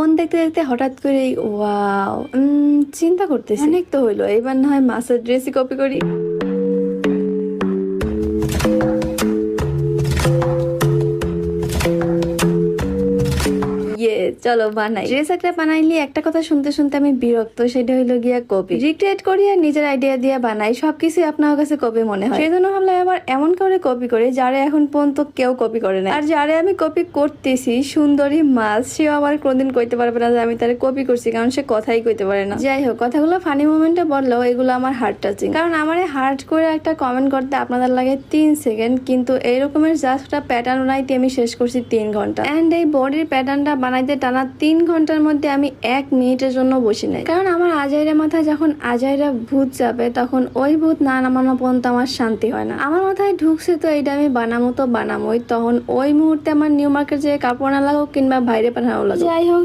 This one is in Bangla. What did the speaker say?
ফোন দেখতে দেখতে হঠাৎ করে ওয়াও চিন্তা করতেছি অনেক তো হইলো, এবার না হয় মাসের ড্রেসই কপি করি। চলো বানাই। ড্রেস একটা বানাইলি একটা কথা শুনতে শুনতে আমি বিরক্ত, সেটা হইলো গিয়া কপি। রিক্রিয়েট করি আর নিজের আইডিয়া দিয়ে বানাই, সবকিছু আপনার কাছে কপি মনে হয়। সেই জন্য ভাবলাম আবার এমন করে কপি করে যারে এখন পর্যন্ত কেউ কপি করে না। আর যারে আমি কপি করতেছি সুন্দরী মাছ, সেও আমার কোনদিন কইতে পারবে না যে আমি তারে কপি করছি, কারণ সে কথাই কইতে পারে না। যাই হোক, কথাগুলো ফানি মোমেন্টে বললেও এগুলো আমার হার্ট টাচিং, কারণ আমার হার্ট করে একটা কমেন্ট করতে আপনাদের লাগে 3 সেকেন্ড, কিন্তু এইরকমের জাস্ট একটা প্যাটার্ন বানাইতে আমি শেষ করছি 3 ঘন্টা। এন্ড এই বডির প্যাটার্নটা বানাইতে টানা 3 ঘন্টার মধ্যে আমি 1 মিনিটের জন্য বসি নাই, কারণ আমার আজাইরা মাথায় যখন আজাইরা ভূত যাবে তখন ওই ভূত না নামানো পর্যন্ত আমার শান্তি হয় না। আমার মাথায় ঢুকছে তো এইটা আমি বানামো তো বানামোই, তখন ওই মুহূর্তে আমার নিউ মার্কেট যে কাপড় না লাগুক কিংবা বাইরে পাঠানো লাগুক, যাই হোক